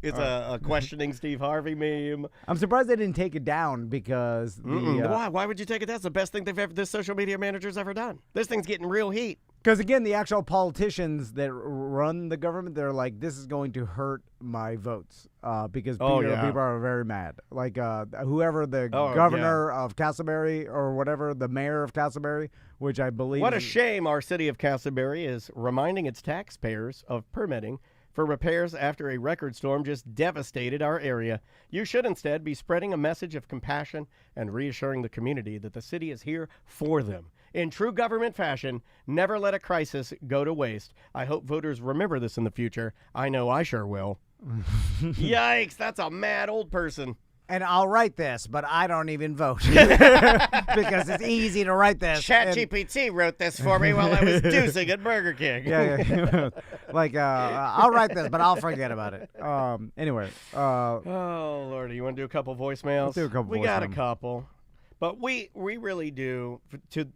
It's Uh, a questioning Steve Harvey meme. I'm surprised they didn't take it down because Why? Why would you take it? That's the best thing this social media manager's ever done. This thing's getting real heat. because again, the actual politicians that run the government, they're like, this is going to hurt my votes because Oh, people, yeah. people are very mad. Like whoever the Oh, governor of Castleberry or whatever, the mayor of Castleberry, which I believe. What a is- shame our city of Castleberry is reminding its taxpayers of permitting for repairs after a record storm just devastated our area. You should instead be spreading a message of compassion and reassuring the community that the city is here for them. In true government fashion, never let a crisis go to waste. I hope voters remember this in the future. I know I sure will. Yikes, that's a mad old person. And I'll write this, but I don't even vote because it's easy to write this. and- ChatGPT wrote this for me while I was deucing at Burger King. Yeah. Like, I'll write this, but I'll forget about it. Anyway. Oh, Lordy, you want to do a couple voicemails? Let's do a couple We got a voicemails. couple. But we really do to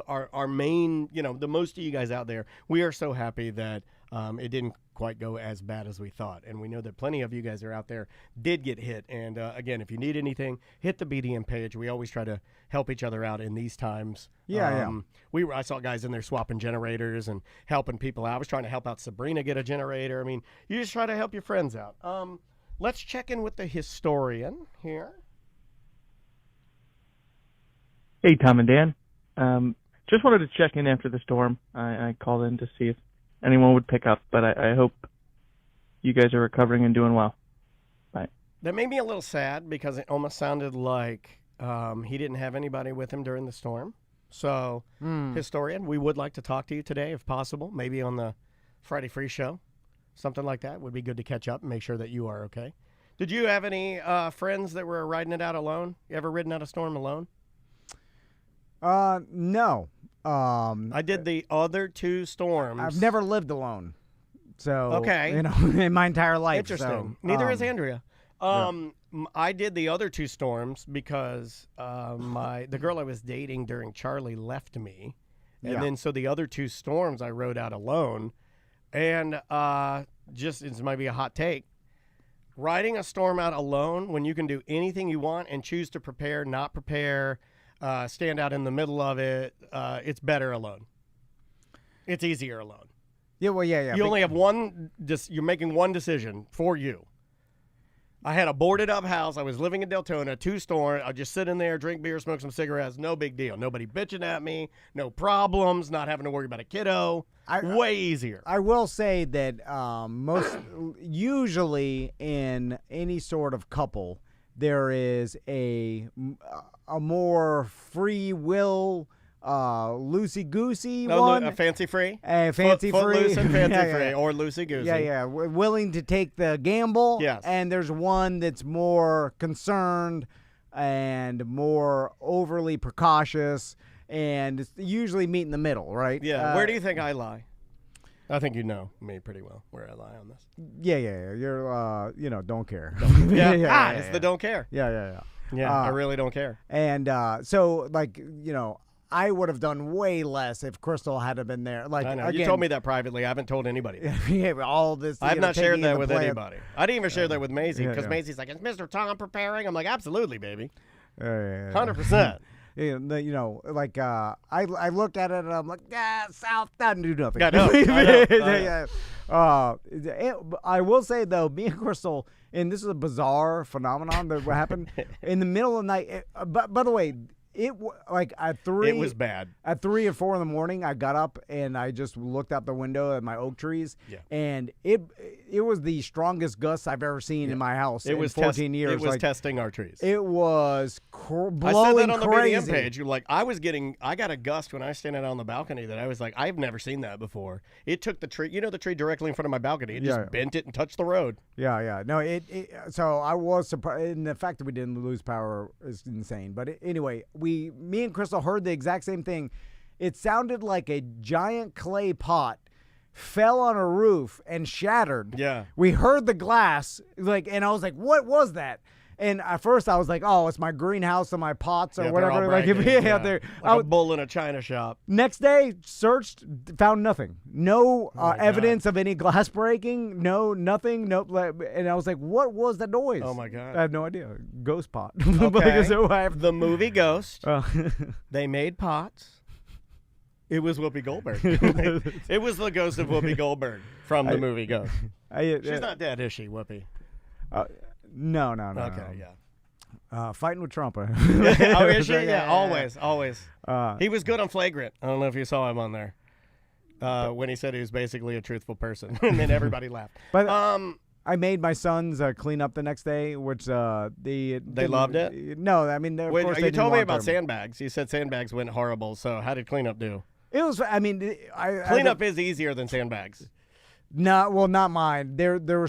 our main, the most of you guys out there. We are so happy that it didn't quite go as bad as we thought, and we know that plenty of you guys are out there did get hit. And again, if you need anything, hit the BDM page. We always try to help each other out in these times. I saw guys in there swapping generators and helping people out. I was trying to help out Sabrina get a generator. I mean, you just try to help your friends out. Let's check in with the historian here. Hey, Tom and Dan. Just wanted to check in after the storm. I called in to see if anyone would pick up, but I hope you guys are recovering and doing well. Bye. That made me a little sad because it almost sounded like he didn't have anybody with him during the storm. So, historian, we would like to talk to you today if possible, maybe on the Friday Free Show. Something like that would be good to catch up and make sure that you are okay. Did you have any friends that were riding it out alone? You ever ridden out a storm alone? No. I did the other 2 storms. I've never lived alone. So, okay. In my entire life. Interesting. So, Neither has Andrea. I did the other 2 storms because the girl I was dating during Charlie left me. And then so the other 2 storms I rode out alone. And just, it might be a hot take, riding a storm out alone when you can do anything you want and choose to prepare, not prepare, stand out in the middle of it, it's better alone. It's easier alone. Yeah, well, yeah. You only have you're making one decision for you. I had a boarded up house. I was living in Deltona, 2 storms. I'd just sit in there, drink beer, smoke some cigarettes. No big deal. Nobody bitching at me. No problems. Not having to worry about a kiddo. Way easier. I will say that usually in any sort of couple, there is a more free will, loosey-goosey one. A fancy-free? Fancy-free. Footloose and fancy-free, or loosey-goosey. Yeah. Willing to take the gamble. Yes. And there's one that's more concerned and more overly precautious, and it's usually meet in the middle, right? Yeah. Where do you think I lie? I think you know me pretty well, where I lie on this. Yeah. You're, don't care. It's the don't care. Yeah. Yeah, I really don't care. And so, I would have done way less if Crystal had been there. I know. Again, you told me that privately. I haven't told anybody. All this. I've not shared that with plan. anybody. I didn't even share that with Maisie because Maisie's like, "Is Mr. Tom preparing?" I'm like, "Absolutely, baby, 100%." I look at it and I'm like, South doesn't do nothing. I know. I will say though, me and Crystal, and this is a bizarre phenomenon that happened in the middle of the night. But by the way, at 3. It was bad. At 3 or 4 in the morning, I got up and I just looked out the window at my oak trees. Yeah. And it was the strongest gusts I've ever seen in my house in 14 years. It was testing our trees. It was blowing I said that on the crazy. BDM page. You're like, I got a gust when I was standing out on the balcony that I was like, I've never seen that before. It took the tree, the tree directly in front of my balcony. It just bent it and touched the road. Yeah. No, so I was surprised. And the fact that we didn't lose power is insane. But anyway, me and Crystal heard the exact same thing. It sounded like a giant clay pot fell on a roof and shattered. Yeah. We heard the glass, and I was like, what was that? And at first I was like, oh, it's my greenhouse and my pots or whatever. Out there. Like a bull in a china shop. Next day, searched, found nothing. No evidence of any glass breaking. No, nothing. No. And I was like, what was that noise? Oh, my God. I had no idea. Ghost pot. Okay. So the movie Ghost. They made pots. It was Whoopi Goldberg. It was the ghost of Whoopi Goldberg from the movie Ghost. She's not dead, is she, Whoopi? No. Okay, yeah. Fighting with Trump. Oh, is she? Yeah, always. He was good on Flagrant. I don't know if you saw him on there when he said he was basically a truthful person, and then everybody laughed. But I made my sons clean up the next day, which they loved it. No, I mean, of course you told me about sandbags. You said sandbags went horrible. So how did cleanup do? It was. I mean, cleanup is easier than sandbags. Not mine. There were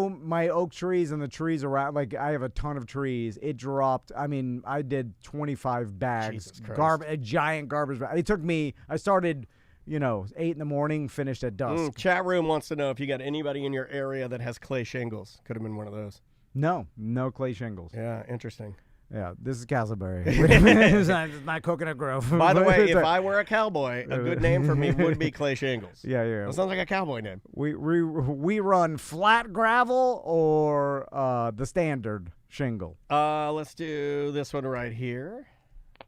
my oak trees and the trees around. I have a ton of trees. It dropped. I mean, I did 25 bags, a giant garbage bag. It took me. I started, 8 in the morning, finished at dusk. Chat room wants to know if you got anybody in your area that has clay shingles. Could have been one of those. No clay shingles. Yeah, interesting. Yeah, this is Castleberry. It's not Coconut Grove. By the way, if I were a cowboy, a good name for me would be Clay Shingles. Yeah. That sounds like a cowboy name. We run flat gravel or the standard shingle. Let's do this one right here.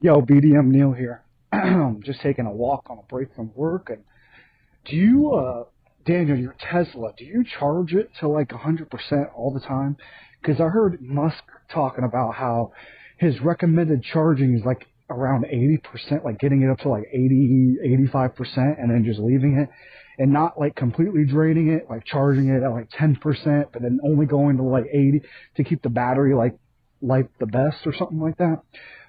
Yo, BDM Neil here. Just taking a walk on a break from work. And do you, Daniel, your Tesla, do you charge it to like 100% all the time? Because I heard Musk talking about how his recommended charging is like around 80%, like getting it up to like 85%, and then just leaving it and not like completely draining it, like charging it at like 10%, but then only going to like 80 to keep the battery like life the best or something like that.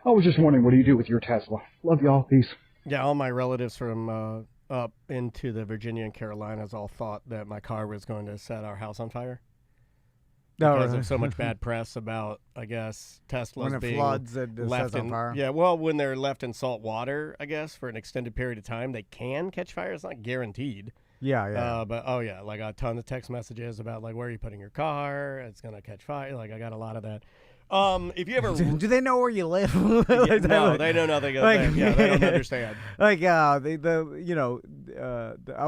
I was just wondering, what do you do with your Tesla? Love y'all. Peace. Yeah, all my relatives from up into the Virginia and Carolinas all thought that my car was going to set our house on fire. Because of so much bad press about, I guess, Teslas when it being floods, it left sets on in fire. Yeah, well, when they're left in salt water, I guess, for an extended period of time, they can catch fire. It's not guaranteed. Yeah. But like a ton of text messages about like where are you putting your car? It's gonna catch fire. Like I got a lot of that. If you ever do they know where you live? no, they know nothing. They don't understand. Like I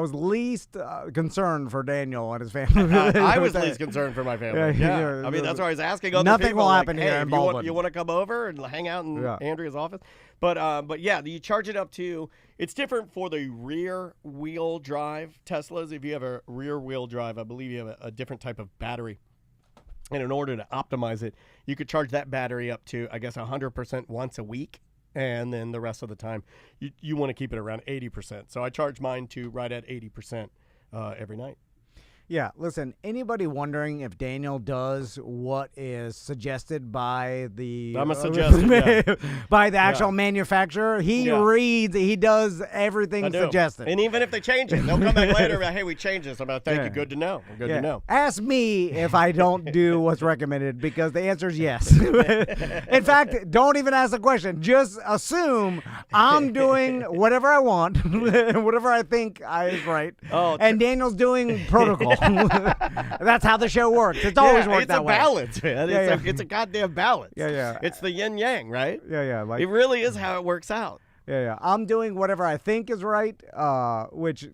was least concerned for Daniel and his family. I was least concerned for my family. Yeah. I mean, that's why I was asking other nothing people. will Like, happen hey, here in Baldwin. You want to come over and hang out in Andrea's office? But yeah, you charge it up to. It's different for the rear wheel drive Teslas. If you have a rear wheel drive, I believe you have a different type of battery. And in order to optimize it, you could charge that battery up to, I guess, 100% once a week. And then the rest of the time, you want to keep it around 80%. So I charge mine to right at 80% every night. Yeah, listen, anybody wondering if Daniel does what is suggested by the I'm a suggested, by the actual manufacturer, he does everything suggested. And even if they change it, they'll come back later and hey, we changed this. I'm like, thank you, good to know. Good to know. Ask me if I don't do what's recommended because the answer is yes. In fact, don't even ask the question. Just assume I'm doing whatever I want, whatever I think is right, and Daniel's doing protocol. That's how the show works. It's always worked that way. It's a balance, man. It's a goddamn balance. Yeah. It's the yin yang, right? Yeah. Like, it really is how it works out. Yeah. I'm doing whatever I think is right, which,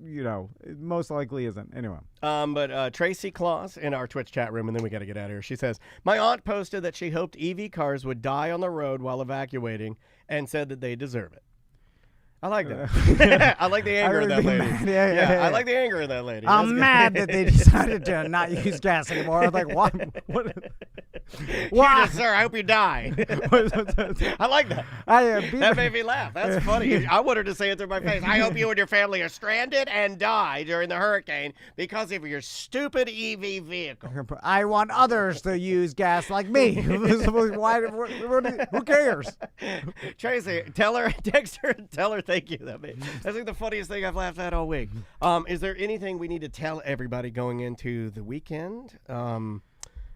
most likely isn't. Anyway. But Tracy Claus in our Twitch chat room, and then we got to get out of here. She says, my aunt posted that she hoped EV cars would die on the road while evacuating and said that they deserve it. I like that. I like the anger of that lady. Yeah, I like the anger of that lady. I'm mad that they decided to not use gas anymore. I was like, what? Why? Sir, I hope you die. I like that. That made me laugh. That's funny. I want her to say it to my face. I hope you and your family are stranded and die during the hurricane because of your stupid EV vehicle. I want others to use gas like me. Why? Who cares? Tracy, text her and tell her thank you. That's like the funniest thing I've laughed at all week. Is there anything we need to tell everybody going into the weekend?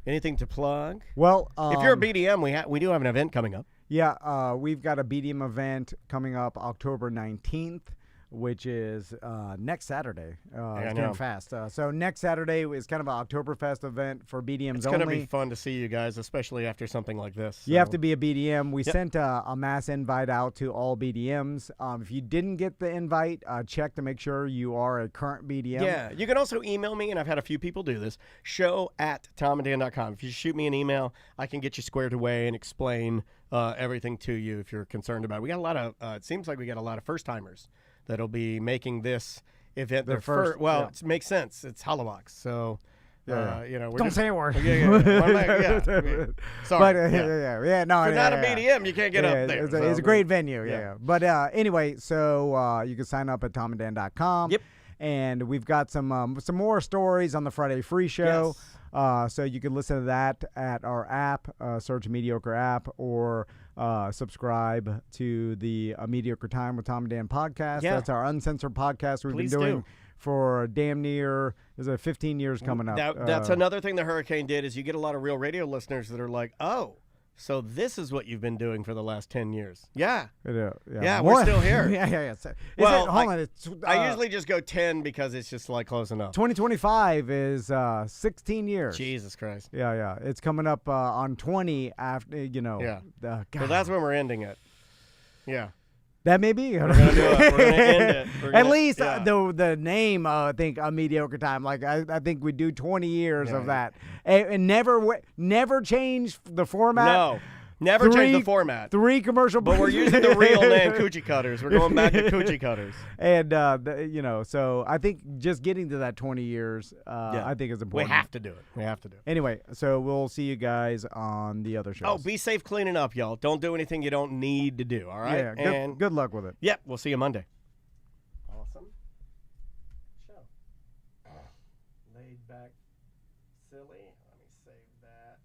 Anything to plug? Well, if you're a BDM, we do have an event coming up. Yeah, we've got a BDM event coming up October 19th, which is next Saturday. It's getting fast. So next Saturday is kind of an Oktoberfest event for BDMs only. It's going to be fun to see you guys, especially after something like this. So. You have to be a BDM. We sent a mass invite out to all BDMs. If you didn't get the invite, check to make sure you are a current BDM. Yeah, you can also email me, and I've had a few people do this, show@tomandan.com. If you shoot me an email, I can get you squared away and explain everything to you if you're concerned about it. We got a lot of, it seems like we got a lot of first-timers that'll be making this event their first. Well, it makes sense. It's Holobox, so don't say a word. Sorry. But, no. If you're not a BDM, you can't get up there. It's a great venue. Yeah. But anyway, so you can sign up at tomandan.com. Yep. And we've got some more stories on the Friday Free Show. Yes. So you can listen to that at our app, search Mediocre app, or subscribe to the Mediocre Time with Tom and Dan podcast. Yeah. That's our uncensored podcast we've been doing for damn near 15 years coming up. That's another thing the hurricane did is you get a lot of real radio listeners that are like, oh, So this is what you've been doing for the last 10 years. Yeah. Yeah, we're still here. yeah. Well, hold on. It's, I usually just go 10 because it's just like close enough. 2025 is 16 years. Jesus Christ. Yeah. It's coming up on 20 after, Yeah. God. So that's when we're ending it. Yeah. That may be. We're gonna do it. We're gonna end it. At least the name, I think, a mediocre time. Like I think we do 20 years of that, and never change the format. No, never change the format. 3 commercial, but we're using the real name, Coochie Cutters. We're going back to Coochie Cutters. And so I think just getting to that 20 years, I think is important. We have to do it. We have to do it. Anyway, so we'll see you guys on the other shows. Oh, be safe cleaning up, y'all. Don't do anything you don't need to do. All right. Yeah. And good luck with it. Yep. We'll see you Monday. Awesome. Show. Laid back, silly. Let me save that.